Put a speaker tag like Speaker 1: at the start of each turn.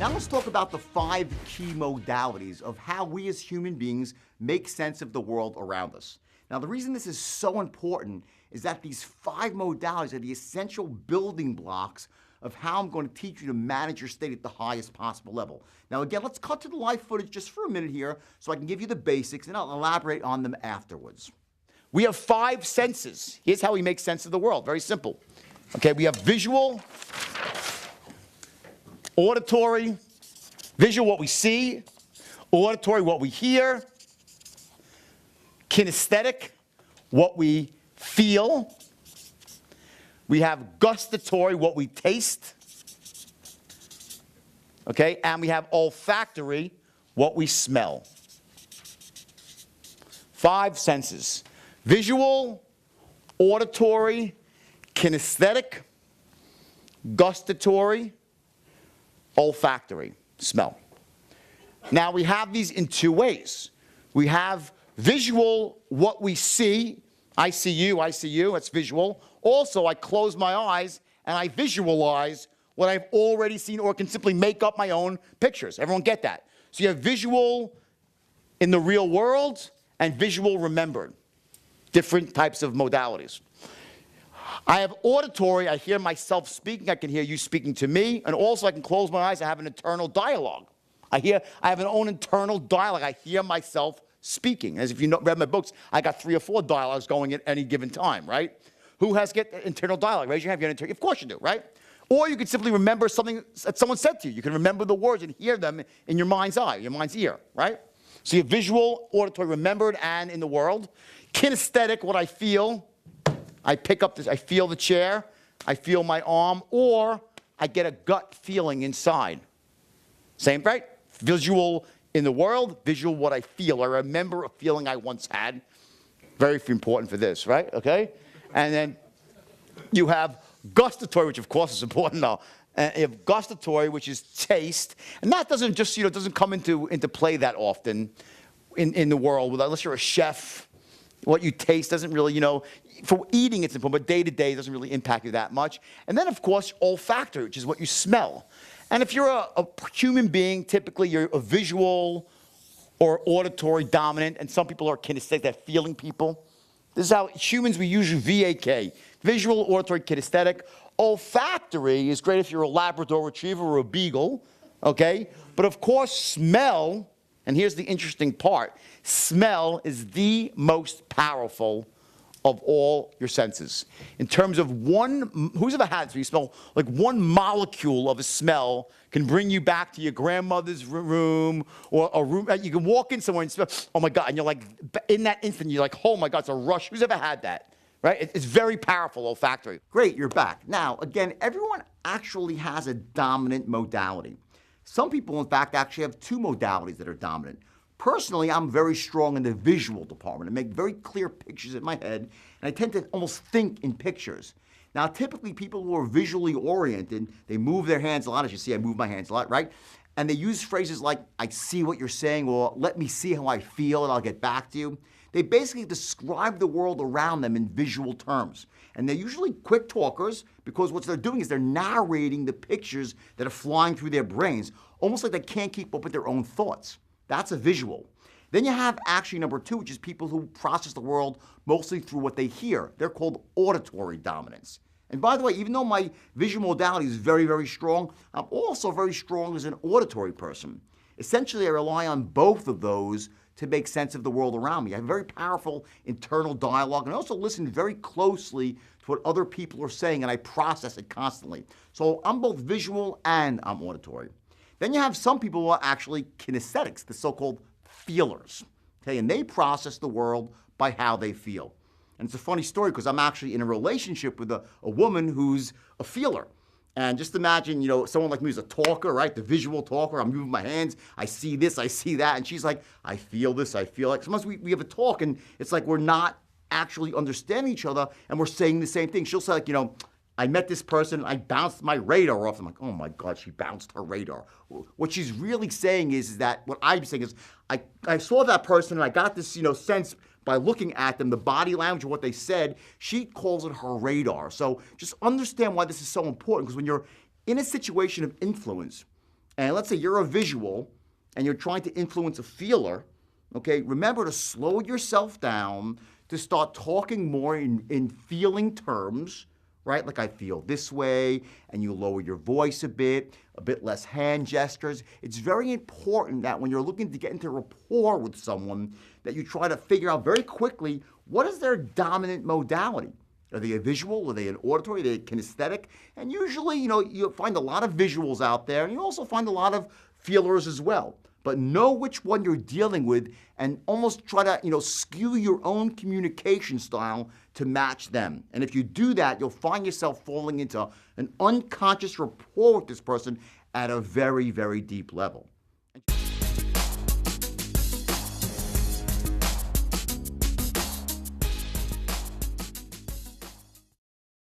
Speaker 1: Now let's talk about the 5 key modalities of how we as human beings make sense of the world around us. Now the reason this is so important is that these 5 modalities are the essential building blocks of how I'm going to teach you to manage your state at the highest possible level. Now again, let's cut to the live footage just for a minute here so I can give you the basics and I'll elaborate on them afterwards. We have 5 senses. Here's how we make sense of the world. Very simple. Okay, we have visual, auditory, visual, what we see, auditory, what we hear, kinesthetic, what we feel. We have gustatory, what we taste. Okay, and we have olfactory, what we smell. 5 senses. Visual, auditory, kinesthetic, gustatory, olfactory, smell. Now we have these in 2 ways. We have visual, what we see. I see you, that's visual. Also, I close my eyes and I visualize what I've already seen or can simply make up my own pictures. Everyone get that? So you have visual in the real world and visual remembered. Different types of modalities. I have auditory, I hear myself speaking, I can hear you speaking to me, and also I can close my eyes, I have an internal dialogue. I have an own internal dialogue, I hear myself speaking. As if you read my books, I got 3 or 4 dialogues going at any given time, right? Who has internal dialogue? Raise your hand if you have of course you do, right? Or you could simply remember something that someone said to you. You can remember the words and hear them in your mind's eye, your mind's ear, right? So you have visual, auditory, remembered, and in the world. Kinesthetic, what I feel. I pick up this, I feel the chair, I feel my arm, or I get a gut feeling inside. Same, right? Visual in the world, visual what I feel. I remember a feeling I once had. Very important for this, right? Okay? And then you have gustatory, which of course is important now. You have gustatory, which is taste. And that doesn't just, doesn't come into play that often in the world, unless you're a chef. What you taste doesn't really, for eating it's important, but day to day doesn't really impact you that much. And then, of course, olfactory, which is what you smell. And if you're a human being, typically you're a visual or auditory dominant, and some people are kinesthetic, they're feeling people. This is how humans, we use VAK, visual, auditory, kinesthetic. Olfactory is great if you're a Labrador Retriever or a Beagle, okay? But of course, smell, and here's the interesting part, smell is the most powerful of all your senses. In terms of who's ever had this? You smell like one molecule of a smell can bring you back to your grandmother's room or a room. You can walk in somewhere and smell, oh my God, and you're like, in that instant, you're like, oh my God, it's a rush. Who's ever had that? Right? It's very powerful, olfactory. Great, you're back. Now, again, everyone actually has a dominant modality. Some people, in fact, actually have 2 modalities that are dominant. Personally, I'm very strong in the visual department. I make very clear pictures in my head, and I tend to almost think in pictures. Now, typically, people who are visually oriented, they move their hands a lot. As you see, I move my hands a lot, right? And they use phrases like, I see what you're saying, or let me see how I feel, and I'll get back to you. They basically describe the world around them in visual terms. And they're usually quick talkers because what they're doing is they're narrating the pictures that are flying through their brains, almost like they can't keep up with their own thoughts. That's a visual. Then you have actually number 2, which is people who process the world mostly through what they hear. They're called auditory dominance. And by the way, even though my visual modality is very, very strong, I'm also very strong as an auditory person. Essentially, I rely on both of those to make sense of the world around me. I have very powerful internal dialogue, and I also listen very closely to what other people are saying, and I process it constantly. So I'm both visual and I'm auditory. Then you have some people who are actually kinesthetics, the so-called feelers, okay? And they process the world by how they feel. And it's a funny story because I'm actually in a relationship with a woman who's a feeler. And just imagine, someone like me who's a talker, right? The visual talker. I'm moving my hands. I see this, I see that. And she's like, I feel this, I feel like. Sometimes we have a talk and it's like we're not actually understanding each other and we're saying the same thing. She'll say like, I met this person, I bounced my radar off. I'm like, oh my God, she bounced her radar. What she's really saying is that, what I'm saying is, I saw that person and I got this, sense by looking at them, the body language of what they said. She calls it her radar. So just understand why this is so important, because when you're in a situation of influence And let's say you're a visual and you're trying to influence a feeler, okay, remember to slow yourself down, to start talking more in feeling terms, right? Like I feel this way, and you lower your voice a bit less hand gestures. It's very important that when you're looking to get into rapport with someone, that you try to figure out very quickly what is their dominant modality. Are they a visual? Are they an auditory? Are they kinesthetic? And usually, you'll find a lot of visuals out there, and you also find a lot of feelers as well. But know which one you're dealing with and almost try to, skew your own communication style to match them. And if you do that, you'll find yourself falling into an unconscious rapport with this person at a very, very deep level.